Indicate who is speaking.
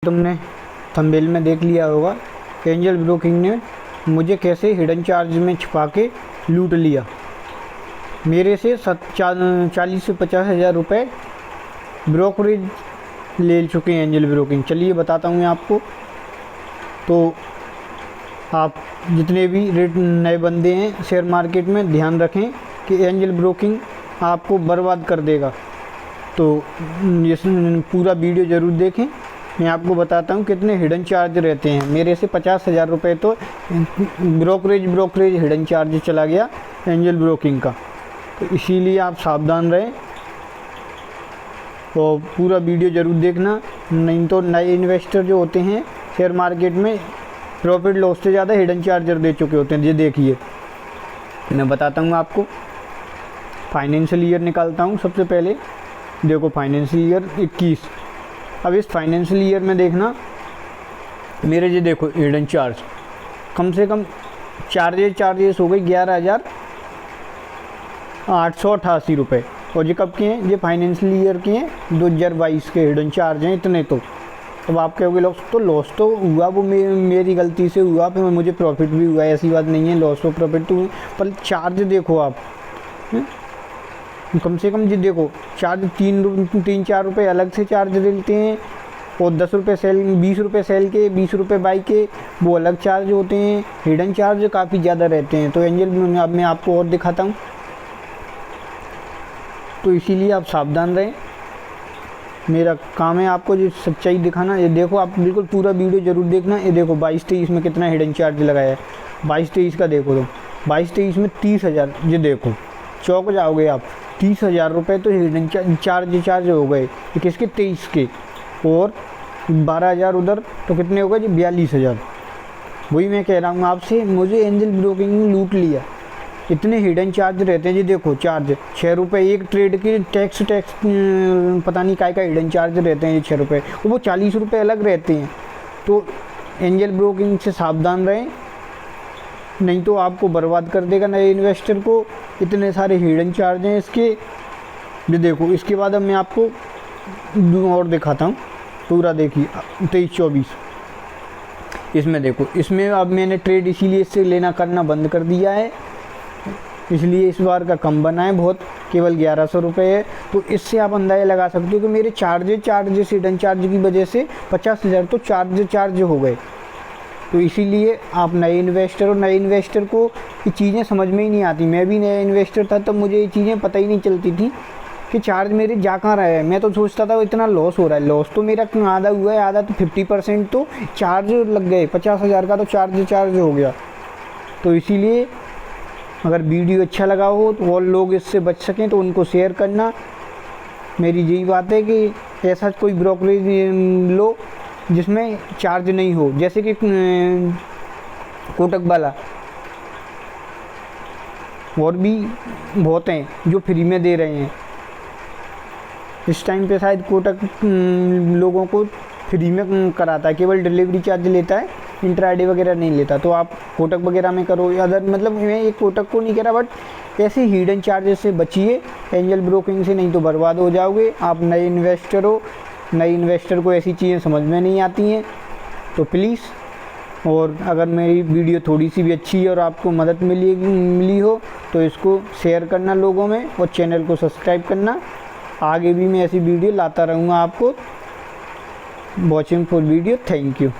Speaker 1: तुमने थंबनेल में देख लिया होगा, एंजल ब्रोकिंग ने मुझे कैसे हिडन चार्ज में छिपा के लूट लिया। मेरे से 40 से 50 हज़ार रुपये ब्रोकरेज ले चुके हैं एंजल ब्रोकिंग। चलिए बताता हूँ मैं आपको। तो आप जितने भी रेट नए बंदे हैं शेयर मार्केट में, ध्यान रखें कि एंजल ब्रोकिंग आपको बर्बाद कर देगा। तो इस पूरा वीडियो ज़रूर देखें। मैं आपको बताता हूँ कितने हिडन चार्ज रहते हैं। मेरे से 50 हज़ार रुपये तो ब्रोकरेज हिडन चार्ज चला गया एंजल ब्रोकिंग का। तो इसीलिए आप सावधान रहें और पूरा वीडियो ज़रूर देखना, नहीं तो नए इन्वेस्टर जो होते हैं शेयर मार्केट में प्रॉफिट लॉस से ज़्यादा हिडन चार्जर दे चुके होते हैं। ये देखिए, मैं बताता हूँ आपको। फाइनेंशियल ईयर निकालता हूँ सबसे पहले। देखो फाइनेंशियल ईयर 21। अब इस फाइनेंशियल ईयर में देखना मेरे ये देखो हिडन चार्ज कम से कम चार्जेस हो गए 11,888 रुपये। और ये कब के हैं? ये फाइनेंशियल ईयर के हैं, 2022 के हिडन चार्ज हैं इतने। तो अब आप कहोगे लॉस तो हुआ, वो मेरी गलती से हुआ, फिर मुझे प्रॉफिट भी हुआ, ऐसी बात नहीं है। लॉस और प्रॉफिट तो हुए, पर चार्ज देखो आप कम से कम। जी देखो चार्ज 3-4 रुपये अलग से चार्ज लेते हैं, और 10 रुपये सेल, 20 रुपये सेल के, 20 रुपये बाई के, वो अलग चार्ज होते हैं। हिडन चार्ज काफ़ी ज़्यादा रहते हैं। तो एंजल में अब मैं आपको और दिखाता हूँ, तो इसीलिए आप सावधान रहें। मेरा काम है आपको जो सच्चाई दिखाना। ये देखो, आप बिल्कुल पूरा वीडियो ज़रूर देखना। ये देखो 22-23 में कितना हिडन चार्ज लगाया है। 22-23 का देखो, तो 22-23 में 30 हज़ार। ये देखो चौंक जाओगे आप, 30 हज़ार रुपये तो हिडन चार्ज हो गए। किसके? 23 के। और 12 हज़ार उधर, तो कितने हो गए जी? 42 हज़ार। वही मैं कह रहा हूँ आपसे, मुझे एंजल ब्रोकिंग ने लूट लिया। इतने हिडन चार्ज रहते हैं जी। देखो चार्ज 6 रुपये एक ट्रेड के, टैक्स पता नहीं काय का हिडन चार्ज रहते हैं ये 6 रुपये, वो 40 रुपये अलग रहते हैं। तो एंजल ब्रोकिंग से सावधान रहें, नहीं तो आपको बर्बाद कर देगा नए इन्वेस्टर को। इतने सारे हिडन चार्ज हैं इसके। ये देखो, इसके बाद अब मैं आपको और दिखाता हूँ पूरा। देखिए 23-24 इसमें देखो, इसमें अब मैंने ट्रेड इसीलिए इससे लेना करना बंद कर दिया है, इसलिए इस बार का कम बना है बहुत, केवल 1100 रुपये है। तो इससे आप अंदाज़ा लगा सकते हो कि मेरे चार्जेस हिडन चार्ज की वजह से 50 हज़ार तो चार्ज हो गए। तो इसीलिए आप नए इन्वेस्टर हो, नए इन्वेस्टर को ये चीज़ें समझ में ही नहीं आती। मैं भी नया इन्वेस्टर था तब मुझे ये चीज़ें पता ही नहीं चलती थी कि चार्ज मेरे जा कहाँ रहा है। मैं तो सोचता था इतना लॉस हो रहा है। लॉस तो मेरा आधा हुआ है, आधा तो 50% तो चार्ज लग गए। 50 हज़ार का तो चार्ज हो गया। तो इसीलिए अगर वीडियो अच्छा लगा हो तो और लोग इससे बच सकें तो उनको शेयर करना। मेरी यही बात है कि ऐसा कोई ब्रोकरेज लो जिसमें चार्ज नहीं हो, जैसे कि कोटक वाला, और भी बहुत हैं जो फ्री में दे रहे हैं। इस टाइम पे शायद कोटक लोगों को फ्री में कराता है, केवल डिलीवरी चार्ज लेता है, इंट्राडे वगैरह नहीं लेता। तो आप कोटक वगैरह में करो, या अदर, मतलब मैं ये कोटक को नहीं कह रहा, बट ऐसे हिडन चार्जेस से बचिए एंजल ब्रोकिंग से, नहीं तो बर्बाद हो जाओगे। आप नए इन्वेस्टर हो, नए इन्वेस्टर को ऐसी चीज़ें समझ में नहीं आती हैं। तो प्लीज़, और अगर मेरी वीडियो थोड़ी सी भी अच्छी है और आपको मदद मिली हो तो इसको शेयर करना लोगों में, और चैनल को सब्सक्राइब करना। आगे भी मैं ऐसी वीडियो लाता रहूँगा आपको। Watching for video, thank you.